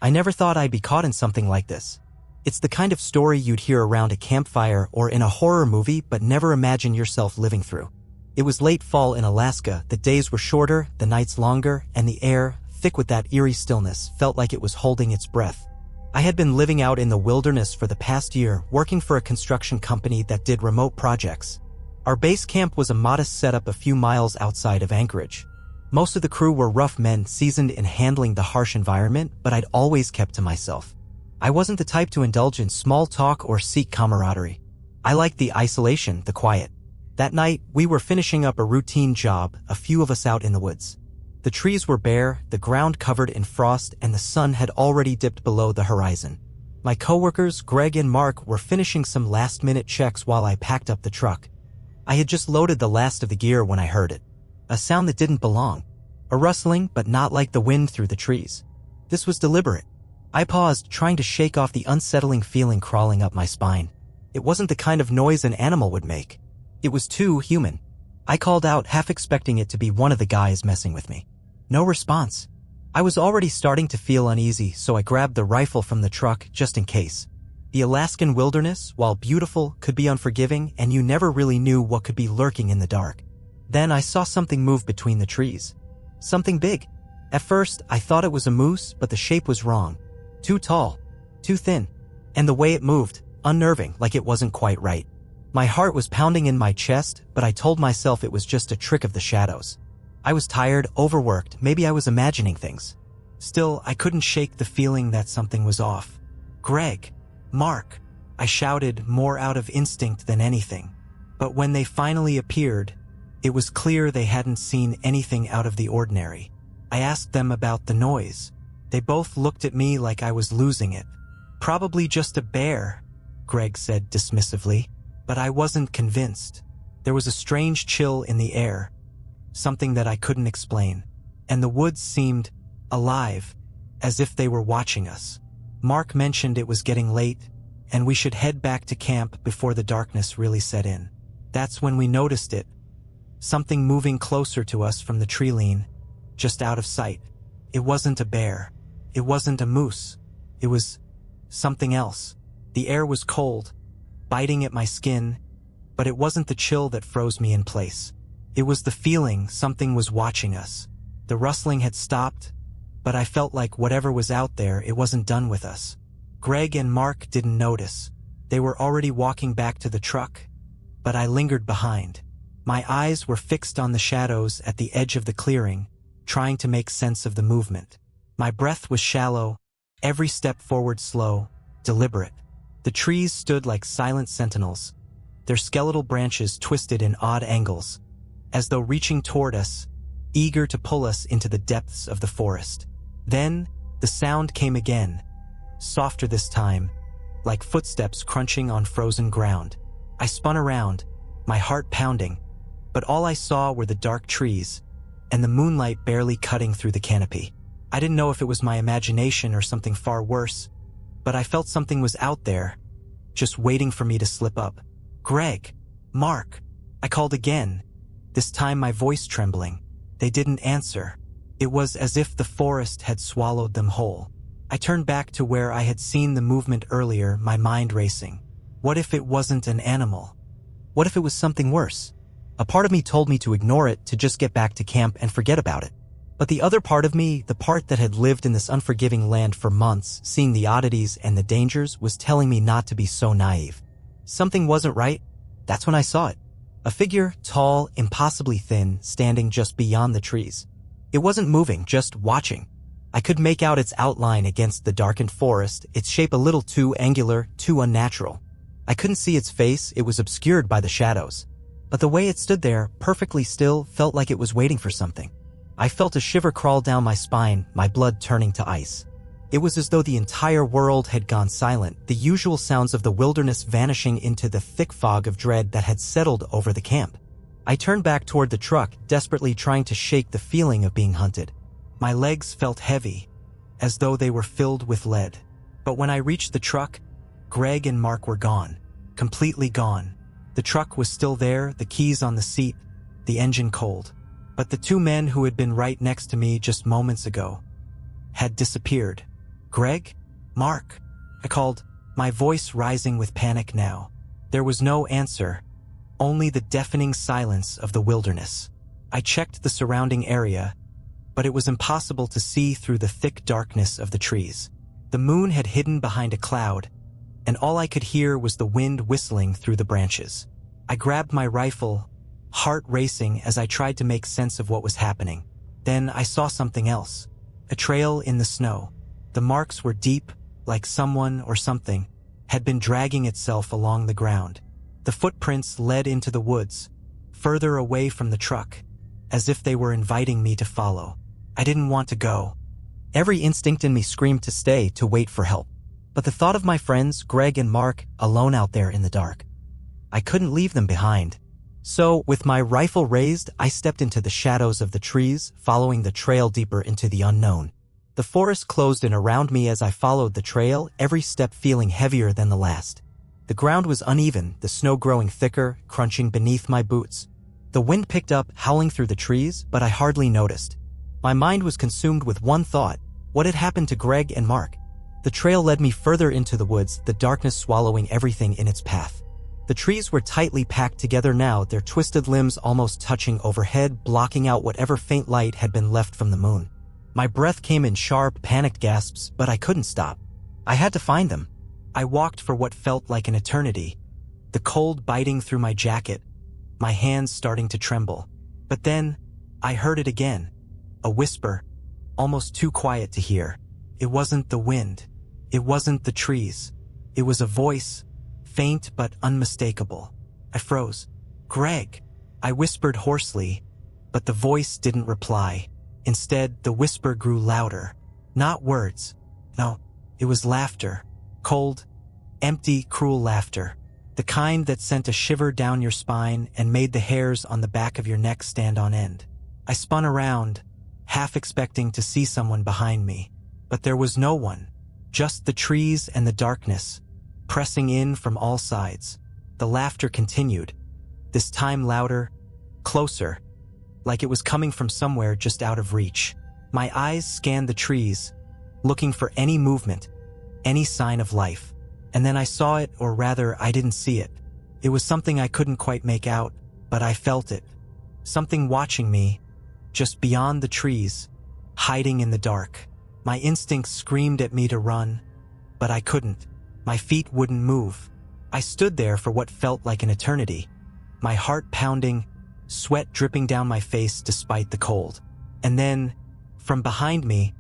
I never thought I'd be caught in something like this. It's the kind of story you'd hear around a campfire or in a horror movie but never imagine yourself living through. It was late fall in Alaska, the days were shorter, the nights longer, and the air, thick with that eerie stillness, felt like it was holding its breath. I had been living out in the wilderness for the past year, working for a construction company that did remote projects. Our base camp was a modest setup a few miles outside of Anchorage. Most of the crew were rough men seasoned in handling the harsh environment, but I'd always kept to myself. I wasn't the type to indulge in small talk or seek camaraderie. I liked the isolation, the quiet. That night, we were finishing up a routine job, a few of us out in the woods. The trees were bare, the ground covered in frost, and the sun had already dipped below the horizon. My coworkers, Greg and Mark, were finishing some last-minute checks while I packed up the truck. I had just loaded the last of the gear when I heard it. A sound that didn't belong. A rustling, but not like the wind through the trees. This was deliberate. I paused, trying to shake off the unsettling feeling crawling up my spine. It wasn't the kind of noise an animal would make. It was too human. I called out, half expecting it to be one of the guys messing with me. No response. I was already starting to feel uneasy, so I grabbed the rifle from the truck just in case. The Alaskan wilderness, while beautiful, could be unforgiving, and you never really knew what could be lurking in the dark. Then I saw something move between the trees. Something big. At first, I thought it was a moose, but the shape was wrong. Too tall. Too thin. And the way it moved, unnerving, like it wasn't quite right. My heart was pounding in my chest, but I told myself it was just a trick of the shadows. I was tired, overworked, maybe I was imagining things. Still, I couldn't shake the feeling that something was off. Greg. Mark. I shouted, more out of instinct than anything. But when they finally appeared, it was clear they hadn't seen anything out of the ordinary. I asked them about the noise. They both looked at me like I was losing it. Probably just a bear, Greg said dismissively, but I wasn't convinced. There was a strange chill in the air, something that I couldn't explain, and the woods seemed alive, as if they were watching us. Mark mentioned it was getting late, and we should head back to camp before the darkness really set in. That's when we noticed it. Something moving closer to us from the tree line, just out of sight. It wasn't a bear. It wasn't a moose. It was something else. The air was cold, biting at my skin, but it wasn't the chill that froze me in place. It was the feeling something was watching us. The rustling had stopped, but I felt like whatever was out there, it wasn't done with us. Greg and Mark didn't notice. They were already walking back to the truck, but I lingered behind. My eyes were fixed on the shadows at the edge of the clearing, trying to make sense of the movement. My breath was shallow, every step forward slow, deliberate. The trees stood like silent sentinels, their skeletal branches twisted in odd angles, as though reaching toward us, eager to pull us into the depths of the forest. Then, the sound came again, softer this time, like footsteps crunching on frozen ground. I spun around, my heart pounding, but all I saw were the dark trees, and the moonlight barely cutting through the canopy. I didn't know if it was my imagination or something far worse, but I felt something was out there, just waiting for me to slip up. Greg. Mark. I called again, this time my voice trembling. They didn't answer. It was as if the forest had swallowed them whole. I turned back to where I had seen the movement earlier, my mind racing. What if it wasn't an animal? What if it was something worse? A part of me told me to ignore it, to just get back to camp and forget about it. But the other part of me, the part that had lived in this unforgiving land for months, seeing the oddities and the dangers, was telling me not to be so naive. Something wasn't right. That's when I saw it. A figure, tall, impossibly thin, standing just beyond the trees. It wasn't moving, just watching. I could make out its outline against the darkened forest, its shape a little too angular, too unnatural. I couldn't see its face, it was obscured by the shadows. But the way it stood there, perfectly still, felt like it was waiting for something. I felt a shiver crawl down my spine, my blood turning to ice. It was as though the entire world had gone silent, the usual sounds of the wilderness vanishing into the thick fog of dread that had settled over the camp. I turned back toward the truck, desperately trying to shake the feeling of being hunted. My legs felt heavy, as though they were filled with lead. But when I reached the truck, Greg and Mark were gone. Completely gone. The truck was still there, the keys on the seat, the engine cold. But the two men who had been right next to me just moments ago had disappeared. "Greg? Mark?" I called, my voice rising with panic now. There was no answer, only the deafening silence of the wilderness. I checked the surrounding area, but it was impossible to see through the thick darkness of the trees. The moon had hidden behind a cloud, and all I could hear was the wind whistling through the branches. I grabbed my rifle, heart racing as I tried to make sense of what was happening. Then I saw something else. A trail in the snow. The marks were deep, like someone or something had been dragging itself along the ground. The footprints led into the woods, further away from the truck, as if they were inviting me to follow. I didn't want to go. Every instinct in me screamed to stay, to wait for help. But the thought of my friends, Greg and Mark, alone out there in the dark, I couldn't leave them behind. So, with my rifle raised, I stepped into the shadows of the trees, following the trail deeper into the unknown. The forest closed in around me as I followed the trail, every step feeling heavier than the last. The ground was uneven, the snow growing thicker, crunching beneath my boots. The wind picked up, howling through the trees, but I hardly noticed. My mind was consumed with one thought: what had happened to Greg and Mark? The trail led me further into the woods, the darkness swallowing everything in its path. The trees were tightly packed together now, their twisted limbs almost touching overhead, blocking out whatever faint light had been left from the moon. My breath came in sharp, panicked gasps, but I couldn't stop. I had to find them. I walked for what felt like an eternity, the cold biting through my jacket, my hands starting to tremble. But then, I heard it again. A whisper, almost too quiet to hear. It wasn't the wind. It wasn't the trees. It was a voice, faint but unmistakable. I froze. "Greg," I whispered hoarsely, but the voice didn't reply. Instead, the whisper grew louder. Not words. No, it was laughter. Cold, empty, cruel laughter. The kind that sent a shiver down your spine and made the hairs on the back of your neck stand on end. I spun around, half expecting to see someone behind me. But there was no one. Just the trees and the darkness, pressing in from all sides. The laughter continued, this time louder, closer, like it was coming from somewhere just out of reach. My eyes scanned the trees, looking for any movement, any sign of life. And then I saw it, or rather, I didn't see it. It was something I couldn't quite make out, but I felt it. Something watching me, just beyond the trees, hiding in the dark. My instincts screamed at me to run, but I couldn't. My feet wouldn't move. I stood there for what felt like an eternity, my heart pounding, sweat dripping down my face despite the cold. And then, from behind me,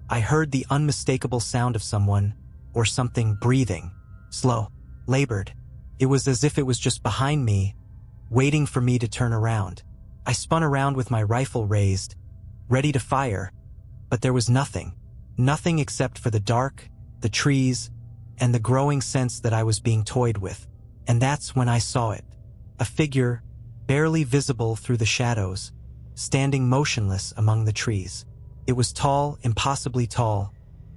I heard the unmistakable sound of someone or something breathing, slow, labored. It was as if it was just behind me, waiting for me to turn around. I spun around with my rifle raised, ready to fire, but there was nothing. Nothing except for the dark, the trees, and the growing sense that I was being toyed with. And that's when I saw it. A figure, barely visible through the shadows, standing motionless among the trees. It was tall, impossibly tall,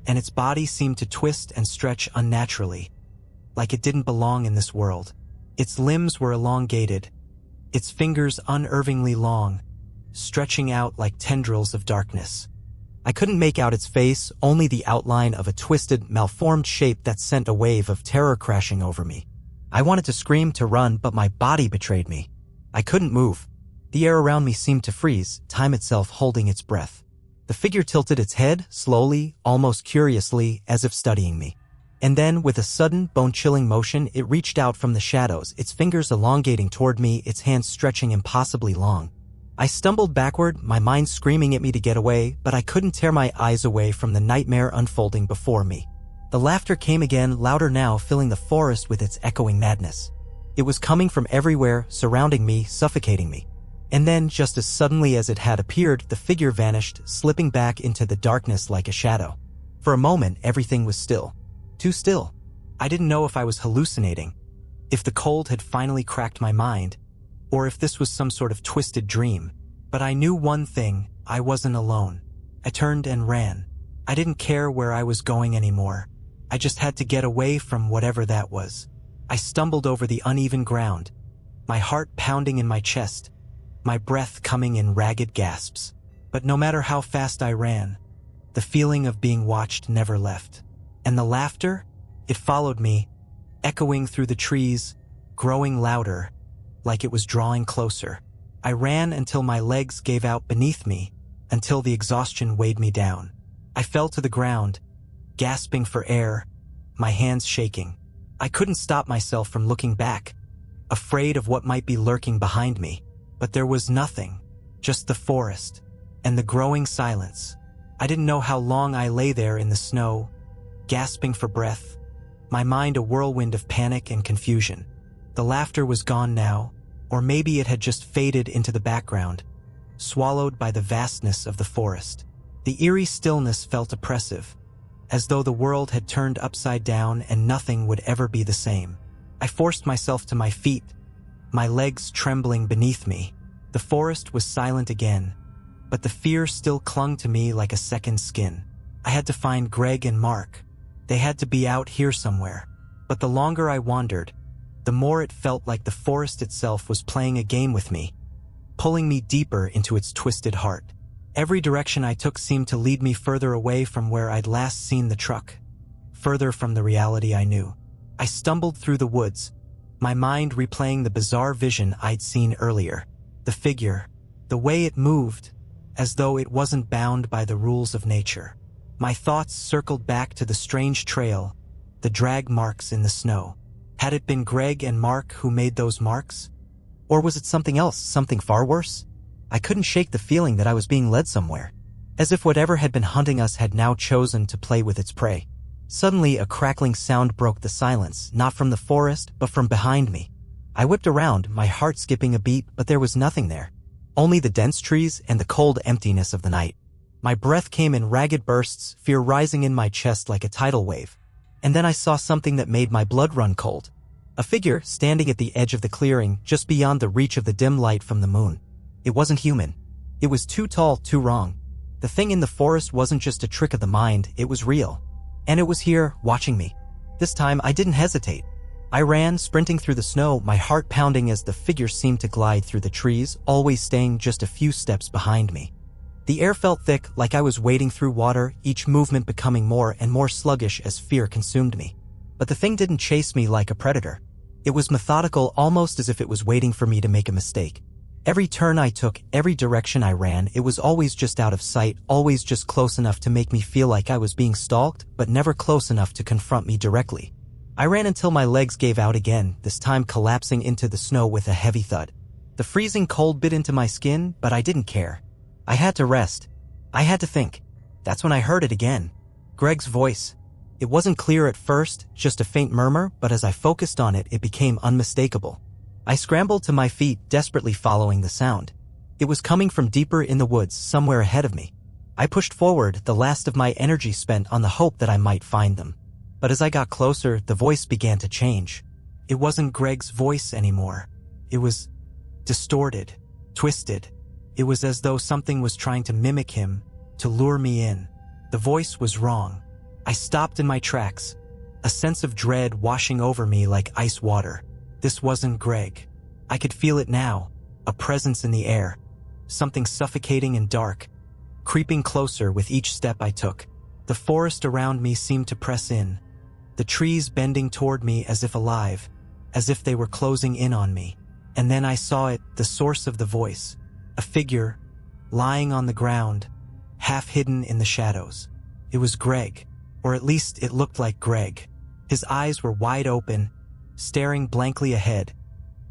and its body seemed to twist and stretch unnaturally, like it didn't belong in this world. Its limbs were elongated, its fingers unervingly long, stretching out like tendrils of darkness. I couldn't make out its face, only the outline of a twisted, malformed shape that sent a wave of terror crashing over me. I wanted to scream, to run, but my body betrayed me. I couldn't move. The air around me seemed to freeze, time itself holding its breath. The figure tilted its head, slowly, almost curiously, as if studying me. And then, with a sudden, bone-chilling motion, it reached out from the shadows, its fingers elongating toward me, its hands stretching impossibly long. I stumbled backward, my mind screaming at me to get away, but I couldn't tear my eyes away from the nightmare unfolding before me. The laughter came again, louder now, filling the forest with its echoing madness. It was coming from everywhere, surrounding me, suffocating me. And then, just as suddenly as it had appeared, the figure vanished, slipping back into the darkness like a shadow. For a moment, everything was still. Too still. I didn't know if I was hallucinating, if the cold had finally cracked my mind, or if this was some sort of twisted dream. But I knew one thing: I wasn't alone. I turned and ran. I didn't care where I was going anymore. I just had to get away from whatever that was. I stumbled over the uneven ground, my heart pounding in my chest, my breath coming in ragged gasps. But no matter how fast I ran, The feeling of being watched never left. And the laughter? It followed me, echoing through the trees, growing louder, like it was drawing closer. I ran until my legs gave out beneath me, until the exhaustion weighed me down. I fell to the ground, gasping for air, my hands shaking. I couldn't stop myself from looking back, afraid of what might be lurking behind me. But there was nothing, just the forest, and the growing silence. I didn't know how long I lay there in the snow, gasping for breath, my mind a whirlwind of panic and confusion. The laughter was gone now, or maybe it had just faded into the background, swallowed by the vastness of the forest. The eerie stillness felt oppressive, as though the world had turned upside down and nothing would ever be the same. I forced myself to my feet, my legs trembling beneath me. The forest was silent again, but the fear still clung to me like a second skin. I had to find Greg and Mark. They had to be out here somewhere. But the longer I wandered, the more it felt like the forest itself was playing a game with me, pulling me deeper into its twisted heart. Every direction I took seemed to lead me further away from where I'd last seen the truck, further from the reality I knew. I stumbled through the woods, my mind replaying the bizarre vision I'd seen earlier. The figure, the way it moved, as though it wasn't bound by the rules of nature. My thoughts circled back to the strange trail, the drag marks in the snow. Had it been Greg and Mark who made those marks? Or was it something else, something far worse? I couldn't shake the feeling that I was being led somewhere, as if whatever had been hunting us had now chosen to play with its prey. Suddenly, a crackling sound broke the silence, not from the forest, but from behind me. I whipped around, my heart skipping a beat, but there was nothing there. Only the dense trees and the cold emptiness of the night. My breath came in ragged bursts, fear rising in my chest like a tidal wave. And then I saw something that made my blood run cold. A figure standing at the edge of the clearing, just beyond the reach of the dim light from the moon. It wasn't human. It was too tall, too wrong. The thing in the forest wasn't just a trick of the mind, it was real. And it was here, watching me. This time, I didn't hesitate. I ran, sprinting through the snow, my heart pounding as the figure seemed to glide through the trees, always staying just a few steps behind me. The air felt thick, like I was wading through water, each movement becoming more and more sluggish as fear consumed me. But the thing didn't chase me like a predator. It was methodical, almost as if it was waiting for me to make a mistake. Every turn I took, every direction I ran, it was always just out of sight, always just close enough to make me feel like I was being stalked, but never close enough to confront me directly. I ran until my legs gave out again, this time collapsing into the snow with a heavy thud. The freezing cold bit into my skin, but I didn't care. I had to rest. I had to think. That's when I heard it again. Greg's voice. It wasn't clear at first, just a faint murmur, but as I focused on it, it became unmistakable. I scrambled to my feet, desperately following the sound. It was coming from deeper in the woods, somewhere ahead of me. I pushed forward, the last of my energy spent on the hope that I might find them. But as I got closer, the voice began to change. It wasn't Greg's voice anymore. It was distorted, twisted. It was as though something was trying to mimic him, to lure me in. The voice was wrong. I stopped in my tracks, a sense of dread washing over me like ice water. This wasn't Greg. I could feel it now, a presence in the air, something suffocating and dark, creeping closer with each step I took. The forest around me seemed to press in, the trees bending toward me as if alive, as if they were closing in on me. And then I saw it, the source of the voice, a figure, lying on the ground, half hidden in the shadows. It was Greg, or at least it looked like Greg. His eyes were wide open, staring blankly ahead,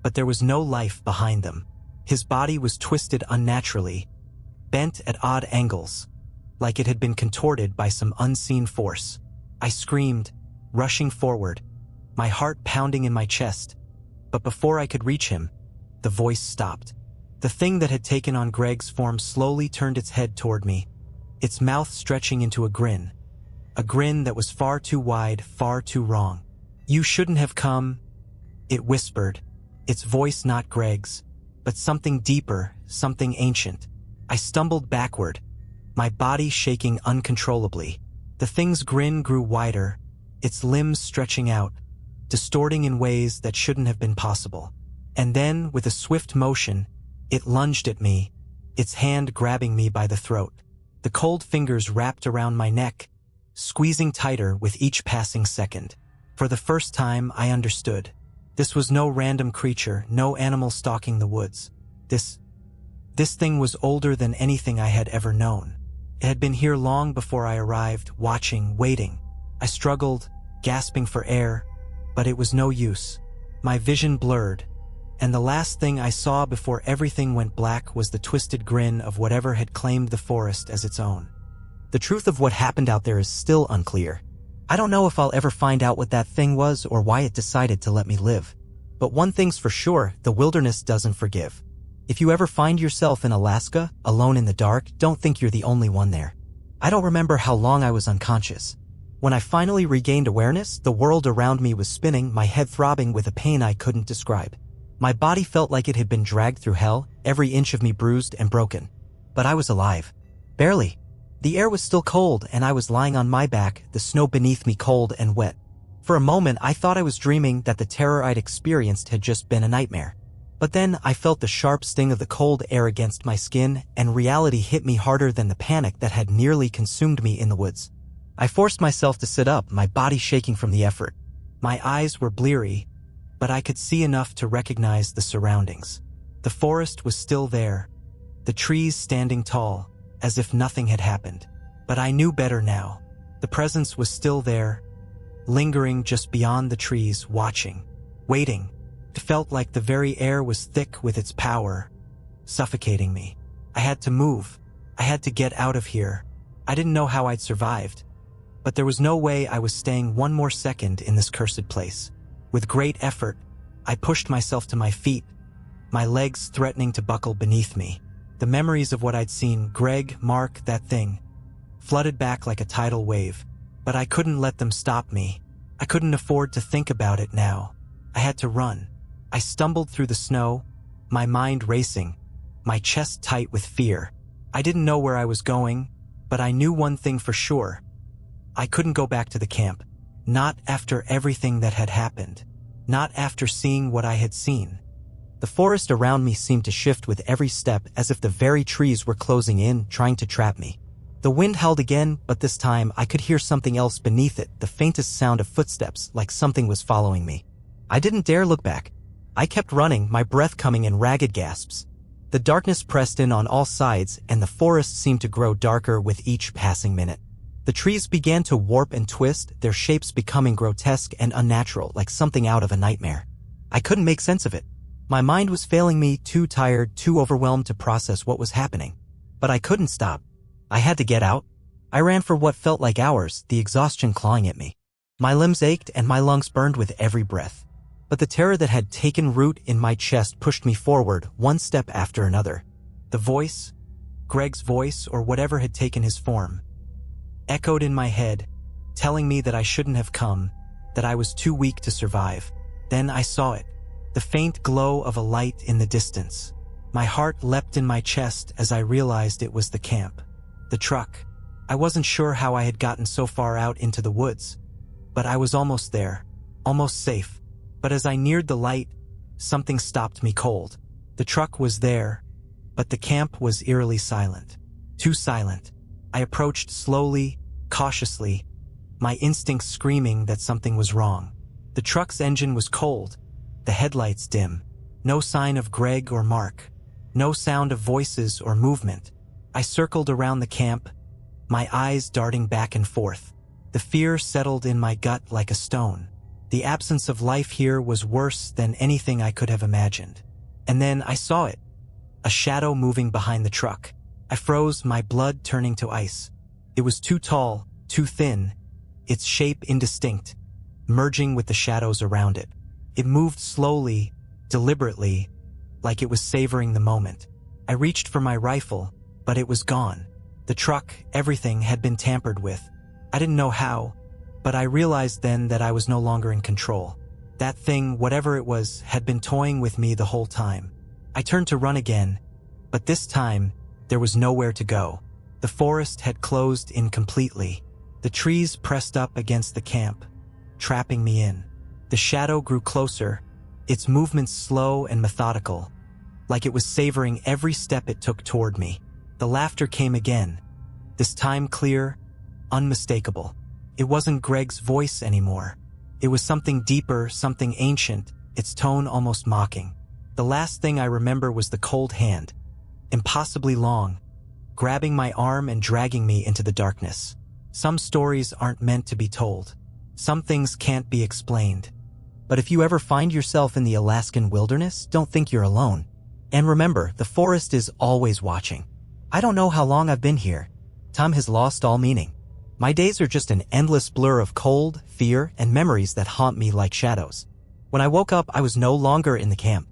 but there was no life behind them. His body was twisted unnaturally, bent at odd angles, like it had been contorted by some unseen force. I screamed, rushing forward, my heart pounding in my chest. But before I could reach him, the voice stopped. The thing that had taken on Greg's form slowly turned its head toward me, its mouth stretching into a grin that was far too wide, far too wrong. "You shouldn't have come," it whispered, its voice not Greg's, but something deeper, something ancient. I stumbled backward, my body shaking uncontrollably. The thing's grin grew wider, its limbs stretching out, distorting in ways that shouldn't have been possible. And then, with a swift motion, it lunged at me, its hand grabbing me by the throat. The cold fingers wrapped around my neck, squeezing tighter with each passing second. For the first time, I understood. This was no random creature, no animal stalking the woods. This thing was older than anything I had ever known. It had been here long before I arrived, watching, waiting. I struggled, gasping for air, but it was no use. My vision blurred, and the last thing I saw before everything went black was the twisted grin of whatever had claimed the forest as its own. The truth of what happened out there is still unclear. I don't know if I'll ever find out what that thing was or why it decided to let me live. But one thing's for sure, the wilderness doesn't forgive. If you ever find yourself in Alaska, alone in the dark, don't think you're the only one there. I don't remember how long I was unconscious. When I finally regained awareness, the world around me was spinning, my head throbbing with a pain I couldn't describe. My body felt like it had been dragged through hell, every inch of me bruised and broken. But I was alive. Barely. The air was still cold, and I was lying on my back, the snow beneath me cold and wet. For a moment, I thought I was dreaming, that the terror I'd experienced had just been a nightmare. But then I felt the sharp sting of the cold air against my skin, and reality hit me harder than the panic that had nearly consumed me in the woods. I forced myself to sit up, my body shaking from the effort. My eyes were bleary, but I could see enough to recognize the surroundings. The forest was still there, the trees standing tall, as if nothing had happened. But I knew better now. The presence was still there, lingering just beyond the trees, watching, waiting. It felt like the very air was thick with its power, suffocating me. I had to move. I had to get out of here. I didn't know how I'd survived, but there was no way I was staying one more second in this cursed place. With great effort, I pushed myself to my feet, my legs threatening to buckle beneath me. The memories of what I'd seen, Greg, Mark, that thing, flooded back like a tidal wave. But I couldn't let them stop me. I couldn't afford to think about it now. I had to run. I stumbled through the snow, my mind racing, my chest tight with fear. I didn't know where I was going, but I knew one thing for sure. I couldn't go back to the camp. Not after everything that had happened. Not after seeing what I had seen. The forest around me seemed to shift with every step, as if the very trees were closing in, trying to trap me. The wind howled again, but this time I could hear something else beneath it, the faintest sound of footsteps, like something was following me. I didn't dare look back. I kept running, my breath coming in ragged gasps. The darkness pressed in on all sides, and the forest seemed to grow darker with each passing minute. The trees began to warp and twist, their shapes becoming grotesque and unnatural, like something out of a nightmare. I couldn't make sense of it. My mind was failing me, too tired, too overwhelmed to process what was happening. But I couldn't stop. I had to get out. I ran for what felt like hours, the exhaustion clawing at me. My limbs ached and my lungs burned with every breath. But the terror that had taken root in my chest pushed me forward, one step after another. The voice, Greg's voice, or whatever had taken his form, echoed in my head, telling me that I shouldn't have come, that I was too weak to survive. Then I saw it, the faint glow of a light in the distance. My heart leapt in my chest as I realized it was the camp. The truck. I wasn't sure how I had gotten so far out into the woods, but I was almost there, almost safe. But as I neared the light, something stopped me cold. The truck was there, but the camp was eerily silent. Too silent. I approached slowly, cautiously, my instincts screaming that something was wrong. The truck's engine was cold, the headlights dim. No sign of Greg or Mark. No sound of voices or movement. I circled around the camp, my eyes darting back and forth. The fear settled in my gut like a stone. The absence of life here was worse than anything I could have imagined. And then I saw it. A shadow moving behind the truck. I froze, my blood turning to ice. It was too tall, too thin, its shape indistinct, merging with the shadows around it. It moved slowly, deliberately, like it was savoring the moment. I reached for my rifle, but it was gone. The truck, everything had been tampered with. I didn't know how, but I realized then that I was no longer in control. That thing, whatever it was, had been toying with me the whole time. I turned to run again, but this time, there was nowhere to go. The forest had closed in completely. The trees pressed up against the camp, trapping me in. The shadow grew closer, its movements slow and methodical, like it was savoring every step it took toward me. The laughter came again. This time clear, unmistakable. It wasn't Greg's voice anymore. It was something deeper, something ancient, its tone almost mocking. The last thing I remember was the cold hand, impossibly long, grabbing my arm and dragging me into the darkness. Some stories aren't meant to be told. Some things can't be explained. But if you ever find yourself in the Alaskan wilderness, don't think you're alone. And remember, the forest is always watching. I don't know how long I've been here. Time has lost all meaning. My days are just an endless blur of cold, fear, and memories that haunt me like shadows. When I woke up, I was no longer in the camp.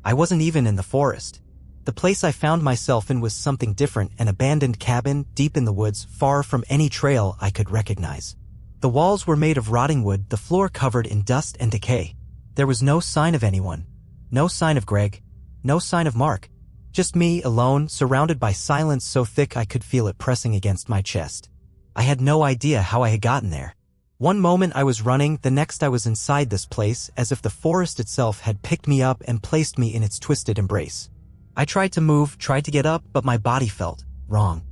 I wasn't even in the forest. The place I found myself in was something different, an abandoned cabin deep in the woods, far from any trail I could recognize. The walls were made of rotting wood, the floor covered in dust and decay. There was no sign of anyone. No sign of Greg. No sign of Mark. Just me, alone, surrounded by silence so thick I could feel it pressing against my chest. I had no idea how I had gotten there. One moment I was running, the next I was inside this place, as if the forest itself had picked me up and placed me in its twisted embrace. I tried to move, tried to get up, but my body felt wrong.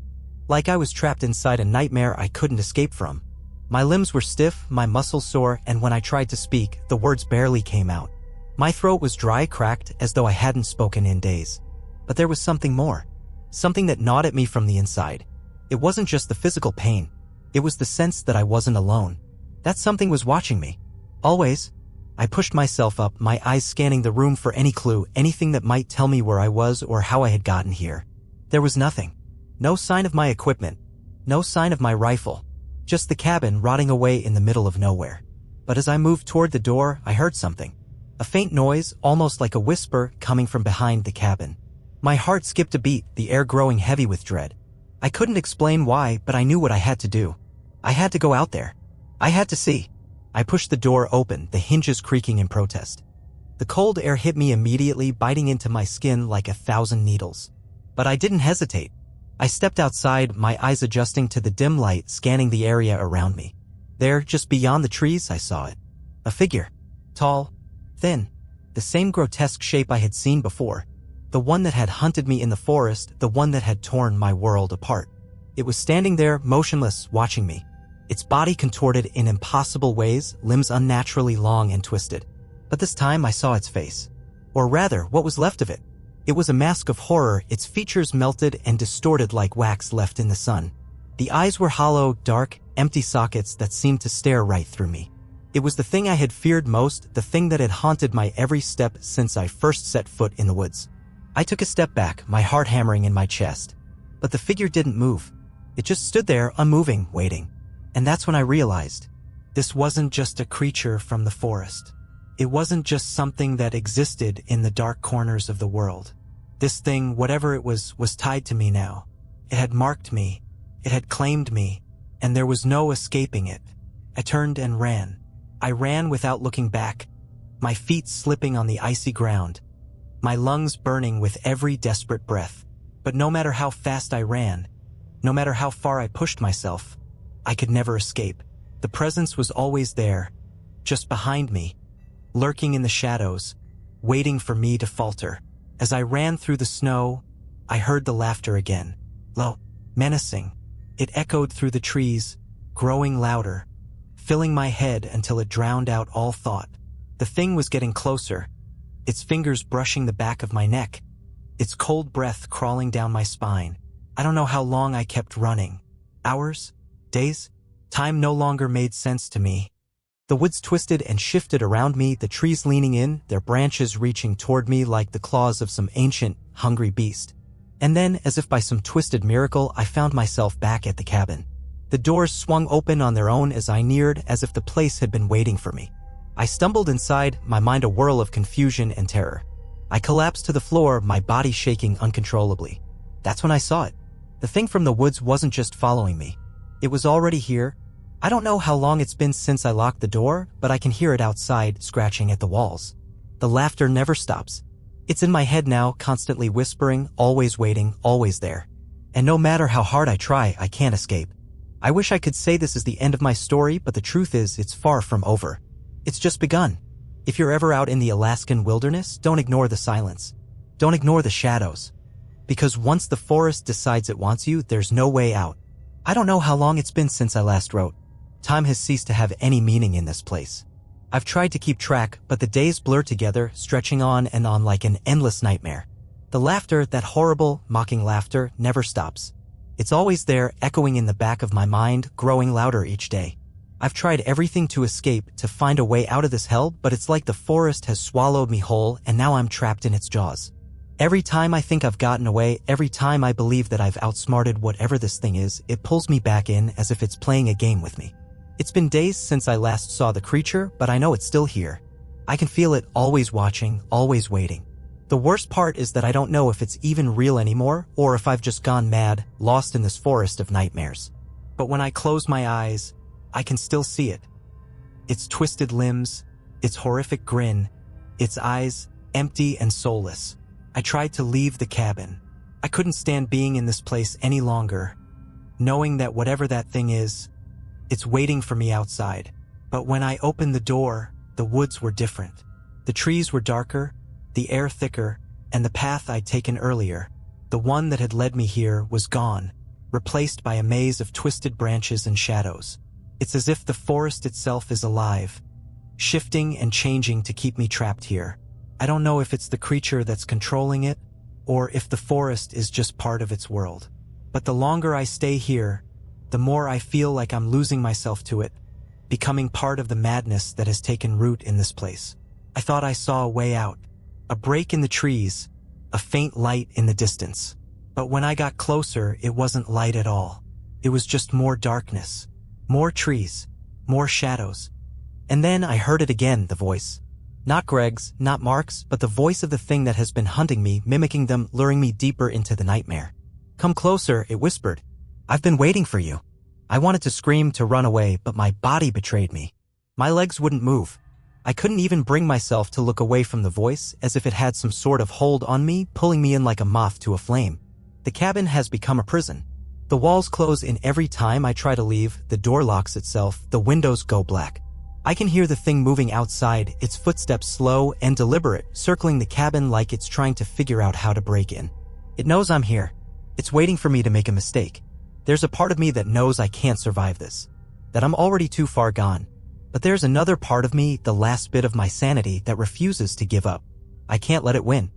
Like I was trapped inside a nightmare I couldn't escape from. My limbs were stiff, my muscles sore, and when I tried to speak, the words barely came out. My throat was dry, cracked, as though I hadn't spoken in days. But there was something more. Something that gnawed at me from the inside. It wasn't just the physical pain. It was the sense that I wasn't alone. That something was watching me. Always. I pushed myself up, my eyes scanning the room for any clue, anything that might tell me where I was or how I had gotten here. There was nothing. No sign of my equipment. No sign of my rifle. Just the cabin rotting away in the middle of nowhere. But as I moved toward the door, I heard something. A faint noise, almost like a whisper, coming from behind the cabin. My heart skipped a beat, the air growing heavy with dread. I couldn't explain why, but I knew what I had to do. I had to go out there. I had to see. I pushed the door open, the hinges creaking in protest. The cold air hit me immediately, biting into my skin like 1,000 needles. But I didn't hesitate. I stepped outside, my eyes adjusting to the dim light, scanning the area around me. There, just beyond the trees, I saw it. A figure. Tall. Thin. The same grotesque shape I had seen before. The one that had hunted me in the forest, the one that had torn my world apart. It was standing there, motionless, watching me. Its body contorted in impossible ways, limbs unnaturally long and twisted. But this time I saw its face. Or rather, what was left of it. It was a mask of horror, its features melted and distorted like wax left in the sun. The eyes were hollow, dark, empty sockets that seemed to stare right through me. It was the thing I had feared most, the thing that had haunted my every step since I first set foot in the woods. I took a step back, my heart hammering in my chest. But the figure didn't move. It just stood there, unmoving, waiting. And that's when I realized, this wasn't just a creature from the forest. It wasn't just something that existed in the dark corners of the world. This thing, whatever it was tied to me now. It had marked me. It had claimed me. And there was no escaping it. I turned and ran. I ran without looking back, my feet slipping on the icy ground, my lungs burning with every desperate breath. But no matter how fast I ran, no matter how far I pushed myself, I could never escape. The presence was always there, just behind me, lurking in the shadows, waiting for me to falter. As I ran through the snow, I heard the laughter again. Low, menacing. It echoed through the trees, growing louder, filling my head until it drowned out all thought. The thing was getting closer, its fingers brushing the back of my neck, its cold breath crawling down my spine. I don't know how long I kept running. Hours? Days? Time no longer made sense to me. The woods twisted and shifted around me, the trees leaning in, their branches reaching toward me like the claws of some ancient, hungry beast. And then, as if by some twisted miracle, I found myself back at the cabin. The doors swung open on their own as I neared, as if the place had been waiting for me. I stumbled inside, my mind a whirl of confusion and terror. I collapsed to the floor, my body shaking uncontrollably. That's when I saw it. The thing from the woods wasn't just following me. It was already here. I don't know how long it's been since I locked the door, but I can hear it outside, scratching at the walls. The laughter never stops. It's in my head now, constantly whispering, always waiting, always there. And no matter how hard I try, I can't escape. I wish I could say this is the end of my story, but the truth is, it's far from over. It's just begun. If you're ever out in the Alaskan wilderness, don't ignore the silence. Don't ignore the shadows. Because once the forest decides it wants you, there's no way out. I don't know how long it's been since I last wrote. Time has ceased to have any meaning in this place. I've tried to keep track, but the days blur together, stretching on and on like an endless nightmare. The laughter, that horrible, mocking laughter, never stops. It's always there, echoing in the back of my mind, growing louder each day. I've tried everything to escape, to find a way out of this hell, but it's like the forest has swallowed me whole and now I'm trapped in its jaws. Every time I think I've gotten away, every time I believe that I've outsmarted whatever this thing is, it pulls me back in as if it's playing a game with me. It's been days since I last saw the creature, but I know it's still here. I can feel it, always watching, always waiting. The worst part is that I don't know if it's even real anymore, or if I've just gone mad, lost in this forest of nightmares. But when I close my eyes, I can still see it. Its twisted limbs, its horrific grin, its eyes, empty and soulless. I tried to leave the cabin. I couldn't stand being in this place any longer, knowing that whatever that thing is, it's waiting for me outside. But when I opened the door, the woods were different. The trees were darker, the air thicker, and the path I'd taken earlier, the one that had led me here, was gone, replaced by a maze of twisted branches and shadows. It's as if the forest itself is alive, shifting and changing to keep me trapped here. I don't know if it's the creature that's controlling it, or if the forest is just part of its world. But the longer I stay here, the more I feel like I'm losing myself to it, becoming part of the madness that has taken root in this place. I thought I saw a way out, a break in the trees, a faint light in the distance. But when I got closer, it wasn't light at all. It was just more darkness, more trees, more shadows. And then I heard it again, the voice. Not Greg's, not Mark's, but the voice of the thing that has been hunting me, mimicking them, luring me deeper into the nightmare. Come closer, it whispered. I've been waiting for you. I wanted to scream, to run away, but my body betrayed me. My legs wouldn't move. I couldn't even bring myself to look away from the voice, as if it had some sort of hold on me, pulling me in like a moth to a flame. The cabin has become a prison. The walls close in every time I try to leave, the door locks itself, the windows go black. I can hear the thing moving outside, its footsteps slow and deliberate, circling the cabin like it's trying to figure out how to break in. It knows I'm here. It's waiting for me to make a mistake. There's a part of me that knows I can't survive this, that I'm already too far gone. But there's another part of me, the last bit of my sanity, that refuses to give up. I can't let it win.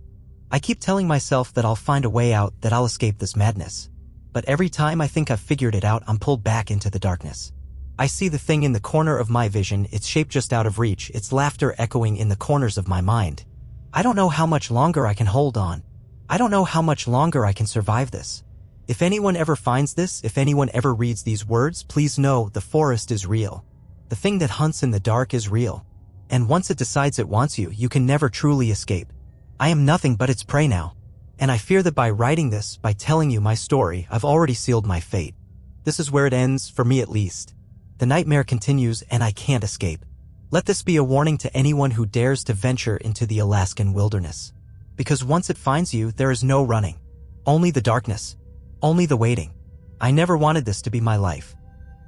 I keep telling myself that I'll find a way out, that I'll escape this madness. But every time I think I've figured it out, I'm pulled back into the darkness. I see the thing in the corner of my vision, its shape just out of reach, its laughter echoing in the corners of my mind. I don't know how much longer I can hold on. I don't know how much longer I can survive this. If anyone ever finds this, if anyone ever reads these words, please know the forest is real. The thing that hunts in the dark is real. And once it decides it wants you, you can never truly escape. I am nothing but its prey now. And I fear that by writing this, by telling you my story, I've already sealed my fate. This is where it ends, for me at least. The nightmare continues and I can't escape. Let this be a warning to anyone who dares to venture into the Alaskan wilderness. Because once it finds you, there is no running. Only the darkness. Only the waiting. I never wanted this to be my life.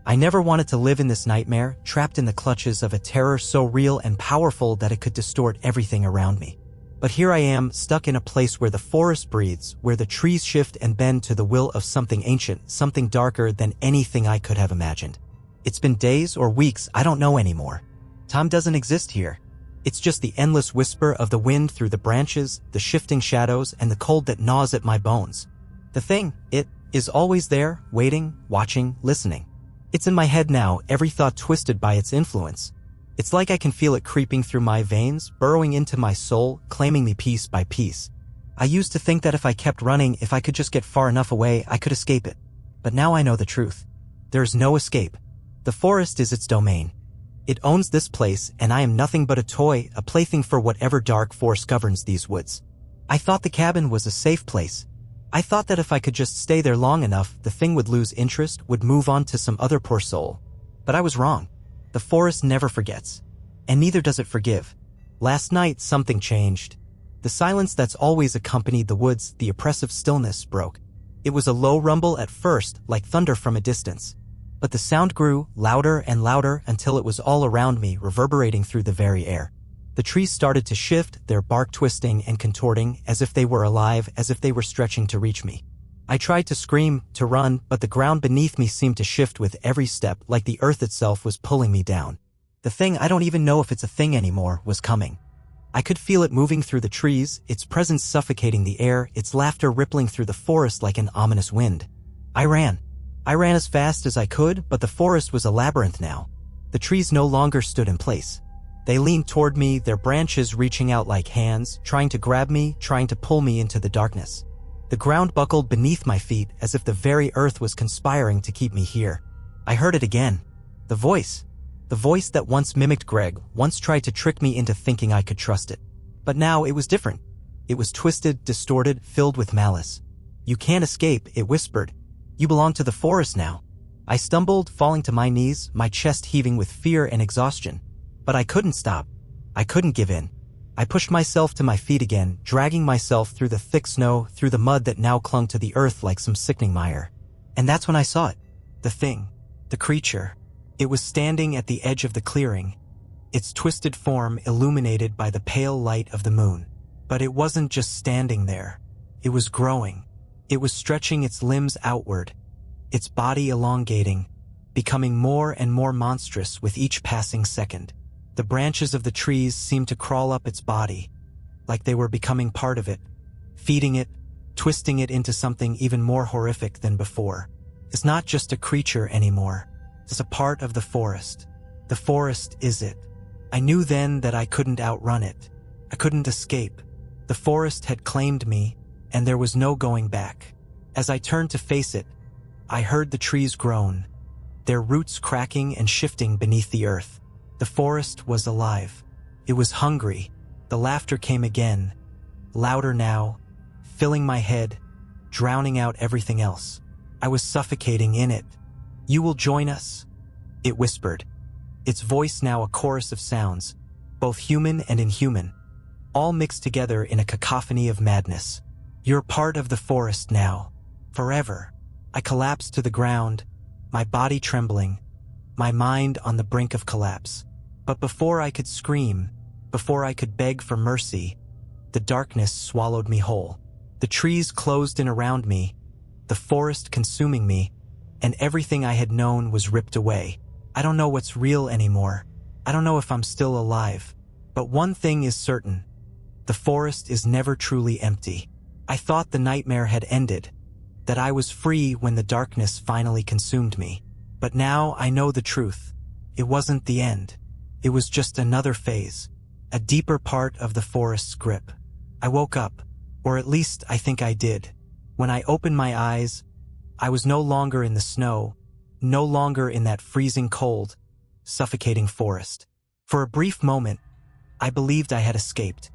I never wanted to live in this nightmare, trapped in the clutches of a terror so real and powerful that it could distort everything around me. But here I am, stuck in a place where the forest breathes, where the trees shift and bend to the will of something ancient, something darker than anything I could have imagined. It's been days or weeks, I don't know anymore. Time doesn't exist here. It's just the endless whisper of the wind through the branches, the shifting shadows, and the cold that gnaws at my bones. The thing, it, is always there, waiting, watching, listening. It's in my head now, every thought twisted by its influence. It's like I can feel it creeping through my veins, burrowing into my soul, claiming me piece by piece. I used to think that if I kept running, if I could just get far enough away, I could escape it. But now I know the truth. There is no escape. The forest is its domain. It owns this place, and I am nothing but a toy, a plaything for whatever dark force governs these woods. I thought the cabin was a safe place. I thought that if I could just stay there long enough, the thing would lose interest, would move on to some other poor soul. But I was wrong. The forest never forgets. And neither does it forgive. Last night, something changed. The silence that's always accompanied the woods, the oppressive stillness, broke. It was a low rumble at first, like thunder from a distance. But the sound grew, louder and louder, until it was all around me, reverberating through the very air. The trees started to shift, their bark twisting and contorting, as if they were alive, as if they were stretching to reach me. I tried to scream, to run, but the ground beneath me seemed to shift with every step, like the earth itself was pulling me down. The thing, I don't even know if it's a thing anymore, was coming. I could feel it moving through the trees, its presence suffocating the air, its laughter rippling through the forest like an ominous wind. I ran. I ran as fast as I could, but the forest was a labyrinth now. The trees no longer stood in place. They leaned toward me, their branches reaching out like hands, trying to grab me, trying to pull me into the darkness. The ground buckled beneath my feet as if the very earth was conspiring to keep me here. I heard it again. The voice. The voice that once mimicked Greg, once tried to trick me into thinking I could trust it. But now it was different. It was twisted, distorted, filled with malice. "You can't escape," it whispered. "You belong to the forest now." I stumbled, falling to my knees, my chest heaving with fear and exhaustion. But I couldn't stop. I couldn't give in. I pushed myself to my feet again, dragging myself through the thick snow, through the mud that now clung to the earth like some sickening mire. And that's when I saw it. The thing. The creature. It was standing at the edge of the clearing, its twisted form illuminated by the pale light of the moon. But it wasn't just standing there. It was growing. It was stretching its limbs outward, its body elongating, becoming more and more monstrous with each passing second. The branches of the trees seemed to crawl up its body, like they were becoming part of it, feeding it, twisting it into something even more horrific than before. It's not just a creature anymore. It's a part of the forest. The forest is it. I knew then that I couldn't outrun it. I couldn't escape. The forest had claimed me, and there was no going back. As I turned to face it, I heard the trees groan, their roots cracking and shifting beneath the earth. The forest was alive. It was hungry. The laughter came again, louder now, filling my head, drowning out everything else. I was suffocating in it. "You will join us," it whispered, its voice now a chorus of sounds, both human and inhuman, all mixed together in a cacophony of madness. "You're part of the forest now, forever." I collapsed to the ground, my body trembling, my mind on the brink of collapse. But before I could scream, before I could beg for mercy, the darkness swallowed me whole. The trees closed in around me, the forest consuming me, and everything I had known was ripped away. I don't know what's real anymore. I don't know if I'm still alive. But one thing is certain. The forest is never truly empty. I thought the nightmare had ended, that I was free when the darkness finally consumed me. But now I know the truth. It wasn't the end. It was just another phase, a deeper part of the forest's grip. I woke up, or at least I think I did. When I opened my eyes, I was no longer in the snow, no longer in that freezing cold, suffocating forest. For a brief moment, I believed I had escaped.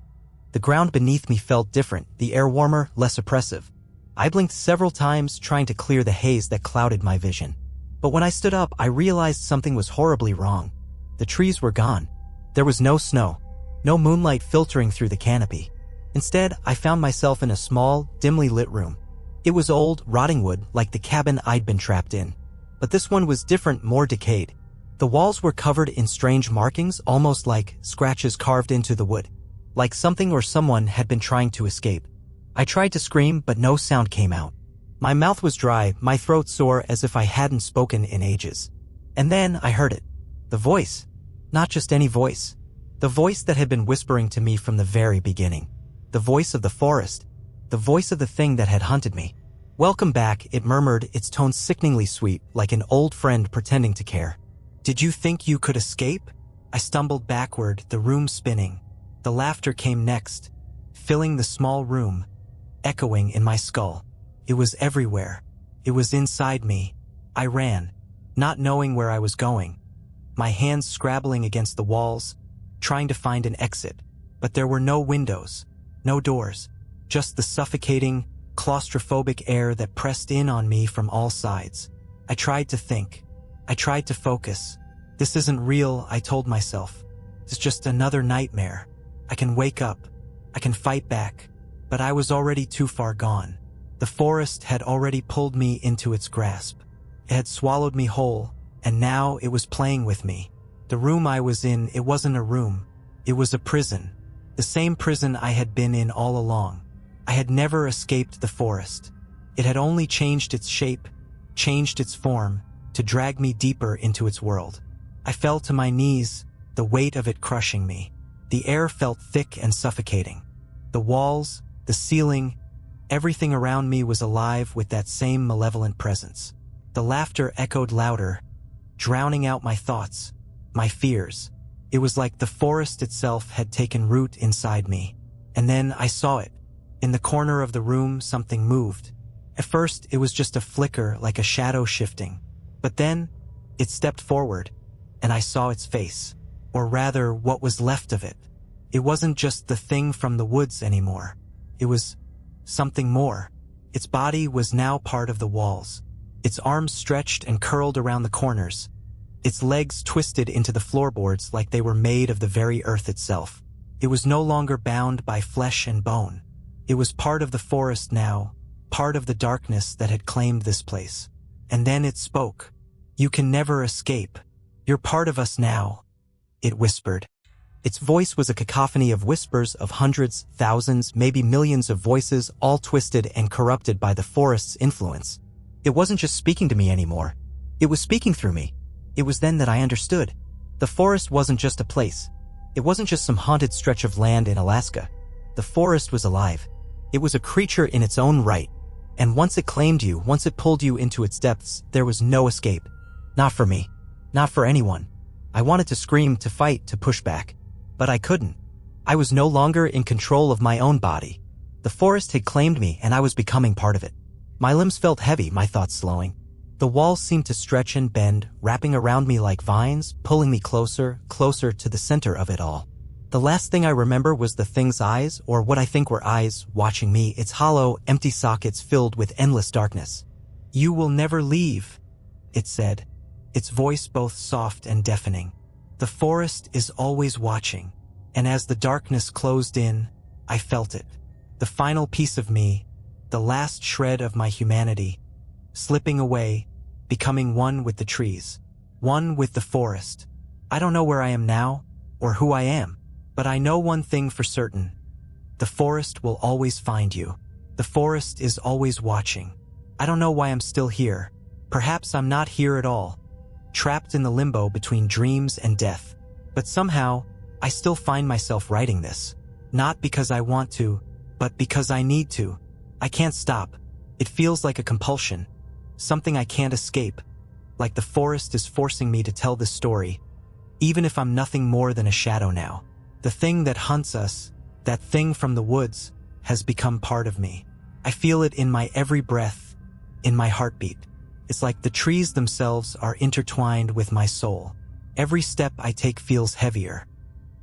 The ground beneath me felt different, the air warmer, less oppressive. I blinked several times, trying to clear the haze that clouded my vision. But when I stood up, I realized something was horribly wrong. The trees were gone. There was no snow, no moonlight filtering through the canopy. Instead, I found myself in a small, dimly lit room. It was old, rotting wood, like the cabin I'd been trapped in. But this one was different, more decayed. The walls were covered in strange markings, almost like scratches carved into the wood, like something or someone had been trying to escape. I tried to scream, but no sound came out. My mouth was dry, my throat sore as if I hadn't spoken in ages. And then I heard it. The voice. Not just any voice. The voice that had been whispering to me from the very beginning. The voice of the forest. The voice of the thing that had hunted me. "Welcome back," it murmured, its tone sickeningly sweet, like an old friend pretending to care. "Did you think you could escape?" I stumbled backward, the room spinning. The laughter came next, filling the small room, echoing in my skull. It was everywhere. It was inside me. I ran, not knowing where I was going, my hands scrabbling against the walls, trying to find an exit. But there were no windows, no doors, just the suffocating, claustrophobic air that pressed in on me from all sides. I tried to think. I tried to focus. "This isn't real," I told myself. "It's just another nightmare. I can wake up. I can fight back." But I was already too far gone. The forest had already pulled me into its grasp. It had swallowed me whole, and now it was playing with me. The room I was in, it wasn't a room. It was a prison. The same prison I had been in all along. I had never escaped the forest. It had only changed its shape, changed its form, to drag me deeper into its world. I fell to my knees, the weight of it crushing me. The air felt thick and suffocating. The walls, the ceiling, everything around me was alive with that same malevolent presence. The laughter echoed louder, drowning out my thoughts, my fears. It was like the forest itself had taken root inside me. And then I saw it. In the corner of the room, something moved. At first, it was just a flicker, like a shadow shifting. But then, it stepped forward, and I saw its face. Or rather, what was left of it. It wasn't just the thing from the woods anymore. It was something more. Its body was now part of the walls. Its arms stretched and curled around the corners. Its legs twisted into the floorboards like they were made of the very earth itself. It was no longer bound by flesh and bone. It was part of the forest now, part of the darkness that had claimed this place. And then it spoke. "You can never escape. You're part of us now," it whispered. Its voice was a cacophony of whispers of hundreds, thousands, maybe millions of voices, all twisted and corrupted by the forest's influence. It wasn't just speaking to me anymore. It was speaking through me. It was then that I understood. The forest wasn't just a place. It wasn't just some haunted stretch of land in Alaska. The forest was alive. It was a creature in its own right. And once it claimed you, once it pulled you into its depths, there was no escape. Not for me. Not for anyone. I wanted to scream, to fight, to push back. But I couldn't. I was no longer in control of my own body. The forest had claimed me, and I was becoming part of it. My limbs felt heavy, my thoughts slowing. The walls seemed to stretch and bend, wrapping around me like vines, pulling me closer, closer to the center of it all. The last thing I remember was the thing's eyes, or what I think were eyes, watching me, its hollow, empty sockets filled with endless darkness. "You will never leave," it said, its voice both soft and deafening. "The forest is always watching." And as the darkness closed in, I felt it. The final piece of me, the last shred of my humanity, slipping away, becoming one with the trees, one with the forest. I don't know where I am now, or who I am, but I know one thing for certain. The forest will always find you. The forest is always watching. I don't know why I'm still here. Perhaps I'm not here at all, trapped in the limbo between dreams and death. But somehow, I still find myself writing this. Not because I want to, but because I need to. I can't stop. It feels like a compulsion. Something I can't escape. Like the forest is forcing me to tell this story, even if I'm nothing more than a shadow now. The thing that hunts us, that thing from the woods, has become part of me. I feel it in my every breath, in my heartbeat. It's like the trees themselves are intertwined with my soul. Every step I take feels heavier.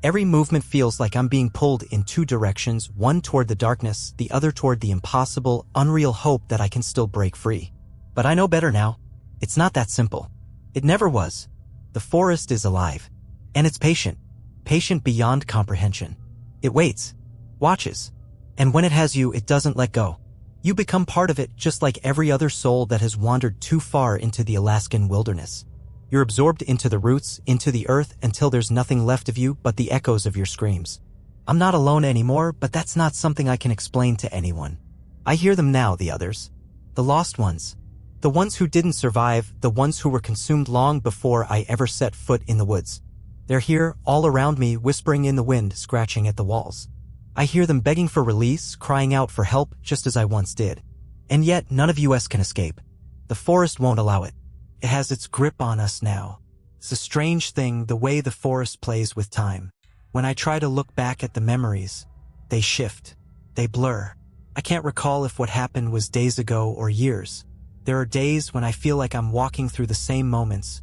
Every movement feels like I'm being pulled in two directions, one toward the darkness, the other toward the impossible, unreal hope that I can still break free. But I know better now. It's not that simple. It never was. The forest is alive. And it's patient. Patient beyond comprehension. It waits. Watches. And when it has you, it doesn't let go. You become part of it, just like every other soul that has wandered too far into the Alaskan wilderness. You're absorbed into the roots, into the earth, until there's nothing left of you but the echoes of your screams. I'm not alone anymore, but that's not something I can explain to anyone. I hear them now, the others. The lost ones. The ones who didn't survive, the ones who were consumed long before I ever set foot in the woods. They're here, all around me, whispering in the wind, scratching at the walls. I hear them begging for release, crying out for help, just as I once did. And yet, none of us can escape. The forest won't allow it. It has its grip on us now. It's a strange thing, the way the forest plays with time. When I try to look back at the memories, they shift. They blur. I can't recall if what happened was days ago or years. There are days when I feel like I'm walking through the same moments,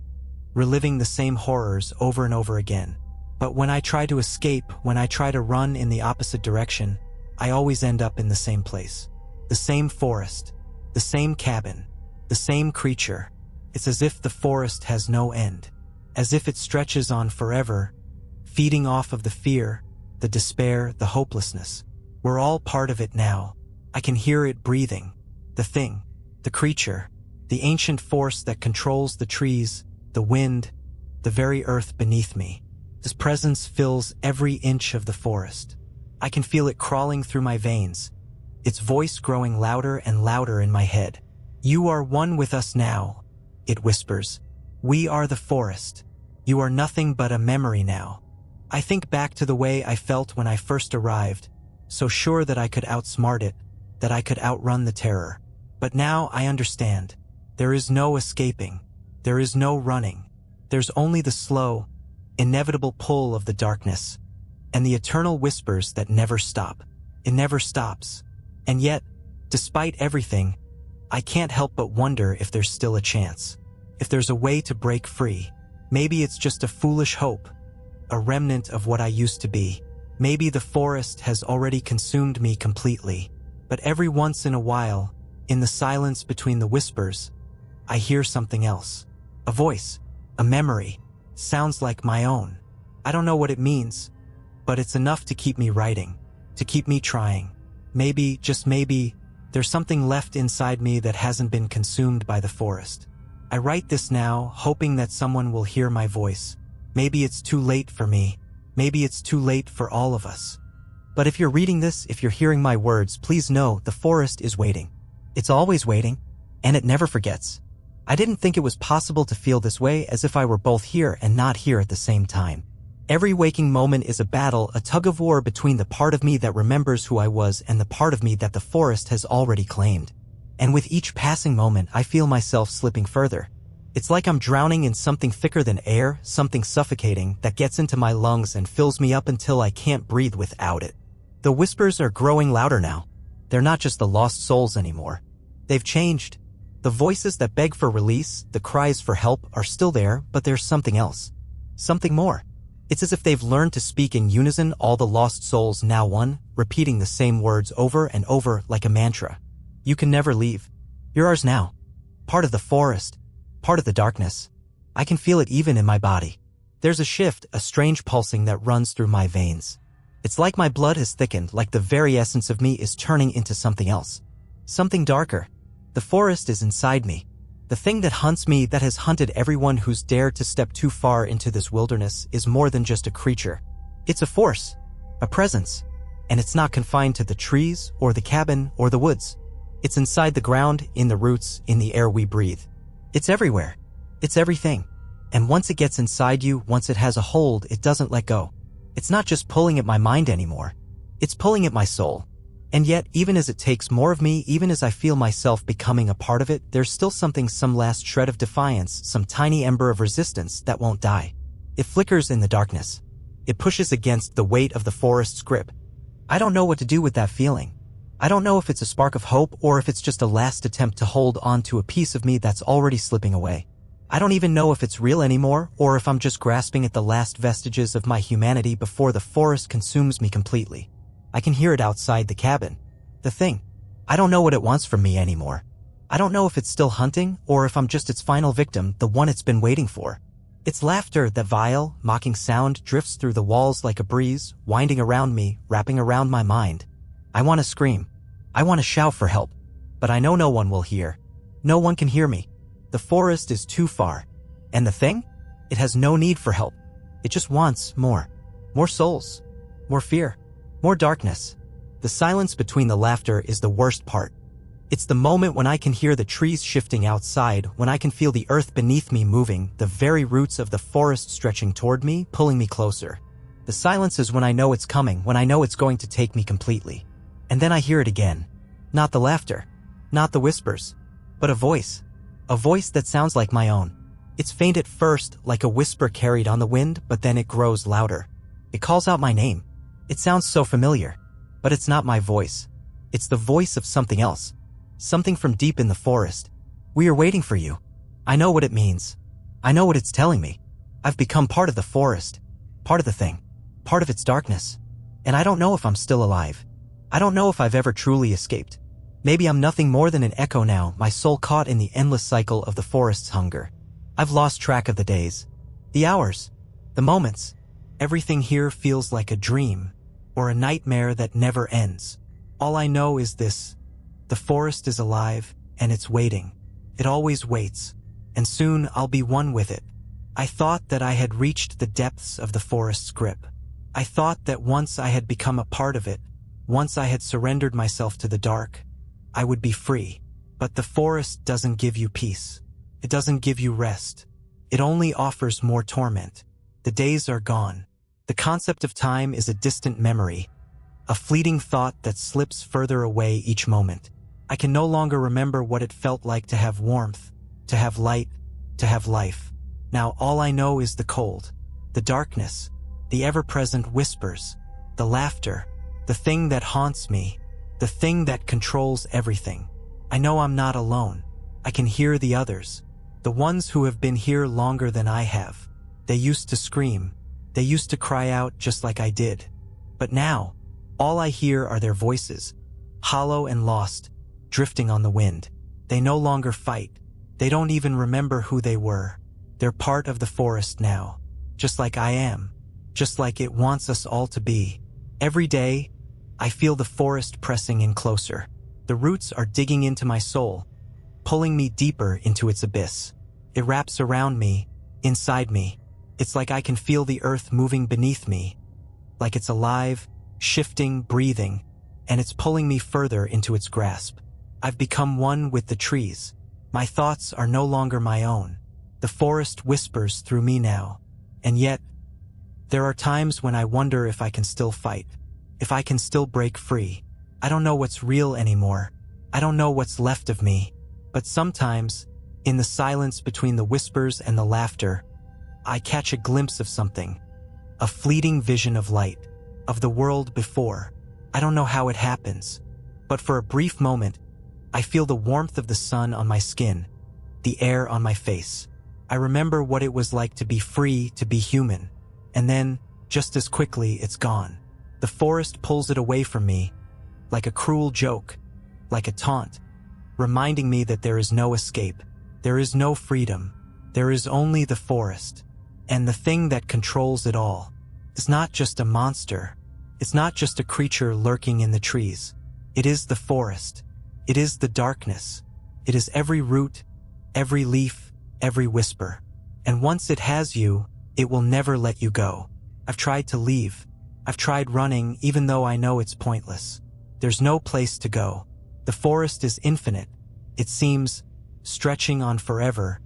reliving the same horrors over and over again. But when I try to escape, when I try to run in the opposite direction, I always end up in the same place. The same forest, the same cabin, the same creature. It's as if the forest has no end, as if it stretches on forever, feeding off of the fear, the despair, the hopelessness. We're all part of it now. I can hear it breathing. The thing, the creature, the ancient force that controls the trees, the wind, the very earth beneath me. This presence fills every inch of the forest. I can feel it crawling through my veins, its voice growing louder and louder in my head. "You are one with us now," it whispers. "We are the forest. You are nothing but a memory now." I think back to the way I felt when I first arrived, so sure that I could outsmart it, that I could outrun the terror. But now I understand. There is no escaping. There is no running. There's only the slow, inevitable pull of the darkness, and the eternal whispers that never stop. It never stops. And yet, despite everything, I can't help but wonder if there's still a chance. If there's a way to break free. Maybe it's just a foolish hope, a remnant of what I used to be. Maybe the forest has already consumed me completely. But every once in a while, in the silence between the whispers, I hear something else. A voice, a memory, sounds like my own. I don't know what it means, but it's enough to keep me writing, to keep me trying. Maybe, just maybe, there's something left inside me that hasn't been consumed by the forest. I write this now, hoping that someone will hear my voice. Maybe it's too late for me. Maybe it's too late for all of us. But if you're reading this, if you're hearing my words, please know the forest is waiting. It's always waiting, and it never forgets. I didn't think it was possible to feel this way, as if I were both here and not here at the same time. Every waking moment is a battle, a tug-of-war between the part of me that remembers who I was and the part of me that the forest has already claimed. And with each passing moment, I feel myself slipping further. It's like I'm drowning in something thicker than air, something suffocating that gets into my lungs and fills me up until I can't breathe without it. The whispers are growing louder now. They're not just the lost souls anymore. They've changed. The voices that beg for release, the cries for help, are still there, but there's something else. Something more. It's as if they've learned to speak in unison, all the lost souls now one, repeating the same words over and over like a mantra. You can never leave. You're ours now. Part of the forest. Part of the darkness. I can feel it even in my body. There's a shift, a strange pulsing that runs through my veins. It's like my blood has thickened, like the very essence of me is turning into something else. Something darker. The forest is inside me. The thing that hunts me, that has hunted everyone who's dared to step too far into this wilderness, is more than just a creature. It's a force, a presence, and it's not confined to the trees or the cabin or the woods. It's inside the ground, in the roots, in the air we breathe. It's everywhere. It's everything. And once it gets inside you, once it has a hold, it doesn't let go. It's not just pulling at my mind anymore. It's pulling at my soul. And yet, even as it takes more of me, even as I feel myself becoming a part of it, there's still something, some last shred of defiance, some tiny ember of resistance that won't die. It flickers in the darkness. It pushes against the weight of the forest's grip. I don't know what to do with that feeling. I don't know if it's a spark of hope or if it's just a last attempt to hold on to a piece of me that's already slipping away. I don't even know if it's real anymore or if I'm just grasping at the last vestiges of my humanity before the forest consumes me completely. I can hear it outside the cabin. The thing. I don't know what it wants from me anymore. I don't know if it's still hunting or if I'm just its final victim, the one it's been waiting for. Its laughter, that vile, mocking sound, drifts through the walls like a breeze, winding around me, wrapping around my mind. I want to scream. I want to shout for help. But I know no one will hear. No one can hear me. The forest is too far. And the thing? It has no need for help. It just wants more. More souls. More fear. More darkness. The silence between the laughter is the worst part. It's the moment when I can hear the trees shifting outside, when I can feel the earth beneath me moving, the very roots of the forest stretching toward me, pulling me closer. The silence is when I know it's coming, when I know it's going to take me completely. And then I hear it again. Not the laughter. Not the whispers. But a voice. A voice that sounds like my own. It's faint at first, like a whisper carried on the wind, but then it grows louder. It calls out my name. It sounds so familiar. But it's not my voice. It's the voice of something else. Something from deep in the forest. We are waiting for you. I know what it means. I know what it's telling me. I've become part of the forest. Part of the thing. Part of its darkness. And I don't know if I'm still alive. I don't know if I've ever truly escaped. Maybe I'm nothing more than an echo now, my soul caught in the endless cycle of the forest's hunger. I've lost track of the days. The hours. The moments. Everything here feels like a dream. Or a nightmare that never ends. All I know is this. The forest is alive, and it's waiting. It always waits, and soon I'll be one with it. I thought that I had reached the depths of the forest's grip. I thought that once I had become a part of it, Once I had surrendered myself to the dark, I would be free. But the forest doesn't give you peace. It doesn't give you rest. It only offers more torment. The days are gone. The concept of time is a distant memory, a fleeting thought that slips further away each moment. I can no longer remember what it felt like to have warmth, to have light, to have life. Now all I know is the cold, the darkness, the ever-present whispers, the laughter, the thing that haunts me, the thing that controls everything. I know I'm not alone. I can hear the others, the ones who have been here longer than I have. They used to scream. They used to cry out just like I did. But now, all I hear are their voices, hollow and lost, drifting on the wind. They no longer fight. They don't even remember who they were. They're part of the forest now, just like I am, just like it wants us all to be. Every day, I feel the forest pressing in closer. The roots are digging into my soul, pulling me deeper into its abyss. It wraps around me, inside me. It's like I can feel the earth moving beneath me, like it's alive, shifting, breathing, and it's pulling me further into its grasp. I've become one with the trees. My thoughts are no longer my own. The forest whispers through me now. And yet, there are times when I wonder if I can still fight, if I can still break free. I don't know what's real anymore. I don't know what's left of me. But sometimes, in the silence between the whispers and the laughter, I catch a glimpse of something, a fleeting vision of light, of the world before. I don't know how it happens, but for a brief moment, I feel the warmth of the sun on my skin, the air on my face. I remember what it was like to be free, to be human. And then, just as quickly, it's gone. The forest pulls it away from me, like a cruel joke, like a taunt, reminding me that there is no escape, there is no freedom, there is only the forest. And the thing that controls it all is not just a monster, it's not just a creature lurking in the trees. It is the forest. It is the darkness. It is every root, every leaf, every whisper. And once it has you, it will never let you go. I've tried to leave. I've tried running, even though I know it's pointless. There's no place to go. The forest is infinite. It seems stretching on forever,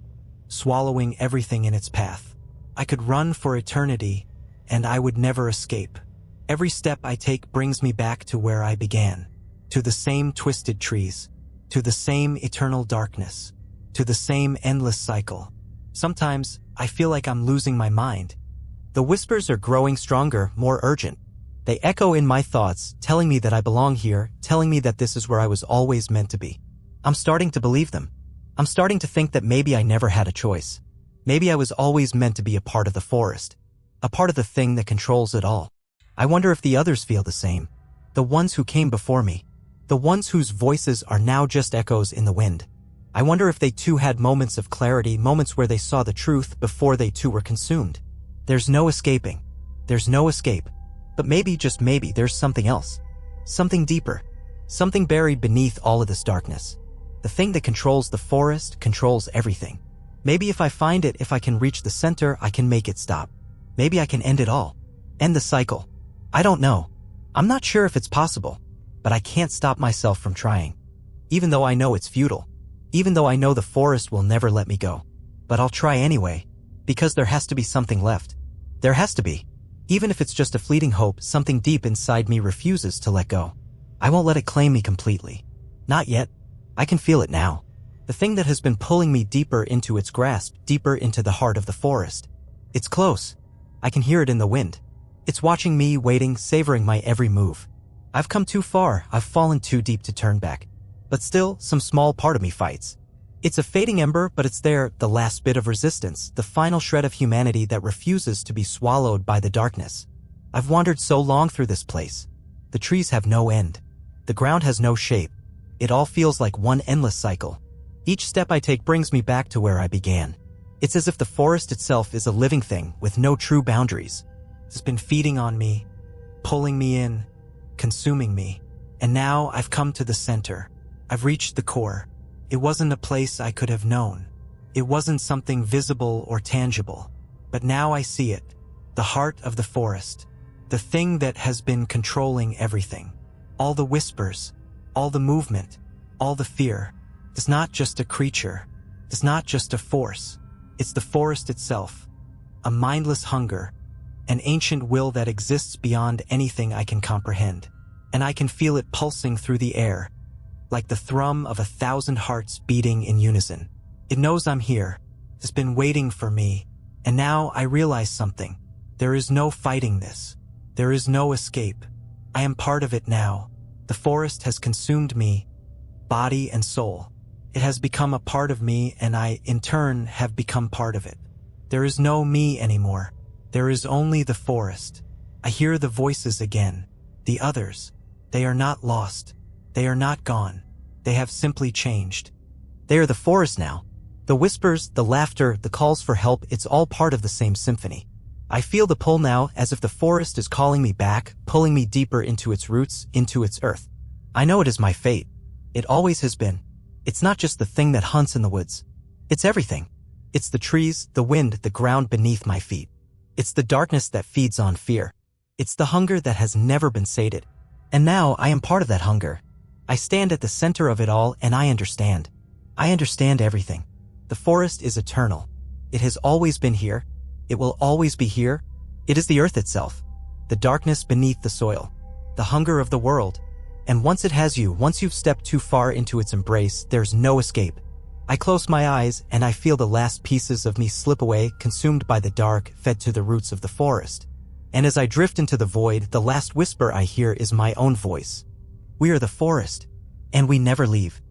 swallowing everything in its path. I could run for eternity, and I would never escape. Every step I take brings me back to where I began, to the same twisted trees, to the same eternal darkness, to the same endless cycle. Sometimes I feel like I'm losing my mind. The whispers are growing stronger, more urgent. They echo in my thoughts, telling me that I belong here, telling me that this is where I was always meant to be. I'm starting to believe them. I'm starting to think that maybe I never had a choice. Maybe I was always meant to be a part of the forest, a part of the thing that controls it all. I wonder if the others feel the same. The ones who came before me. The ones whose voices are now just echoes in the wind. I wonder if they too had moments of clarity, moments where they saw the truth before they too were consumed. There's no escaping. There's no escape. But maybe, just maybe, there's something else. Something deeper. Something buried beneath all of this darkness. The thing that controls the forest controls everything. Maybe if I find it, if I can reach the center, I can make it stop. Maybe I can end it all. End the cycle. I don't know. I'm not sure if it's possible, but I can't stop myself from trying. Even though I know it's futile. Even though I know the forest will never let me go. But I'll try anyway, because there has to be something left. There has to be. Even if it's just a fleeting hope, something deep inside me refuses to let go. I won't let it claim me completely. Not yet. I can feel it now. The thing that has been pulling me deeper into its grasp, deeper into the heart of the forest. It's close. I can hear it in the wind. It's watching me, waiting, savoring my every move. I've come too far, I've fallen too deep to turn back. But still, some small part of me fights. It's a fading ember, but it's there, the last bit of resistance, the final shred of humanity that refuses to be swallowed by the darkness. I've wandered so long through this place. The trees have no end. The ground has no shape. It all feels like one endless cycle. Each step I take brings me back to where I began. It's as if the forest itself is a living thing with no true boundaries. It's been feeding on me, pulling me in, consuming me. And now I've come to the center. I've reached the core. It wasn't a place I could have known. It wasn't something visible or tangible. But now I see it. The heart of the forest. The thing that has been controlling everything. All the whispers, all the movement, all the fear. It's not just a creature. It's not just a force. It's the forest itself. A mindless hunger. An ancient will that exists beyond anything I can comprehend. And I can feel it pulsing through the air, like the thrum of 1,000 hearts beating in unison. It knows I'm here. It's been waiting for me. And now I realize something. There is no fighting this. There is no escape. I am part of it now. The forest has consumed me, body and soul. It has become a part of me, and I, in turn, have become part of it. There is no me anymore. There is only the forest. I hear the voices again. The others. They are not lost. They are not gone. They have simply changed. They are the forest now. The whispers, the laughter, the calls for help, it's all part of the same symphony. I feel the pull now, as if the forest is calling me back, pulling me deeper into its roots, into its earth. I know it is my fate. It always has been. It's not just the thing that hunts in the woods. It's everything. It's the trees, the wind, the ground beneath my feet. It's the darkness that feeds on fear. It's the hunger that has never been sated. And now I am part of that hunger. I stand at the center of it all, and I understand. I understand everything. The forest is eternal. It has always been here. It will always be here. It is the earth itself, the darkness beneath the soil, the hunger of the world. And once it has you, once you've stepped too far into its embrace, there's no escape. I close my eyes, and I feel the last pieces of me slip away, consumed by the dark, fed to the roots of the forest. And as I drift into the void, the last whisper I hear is my own voice. We are the forest, and we never leave.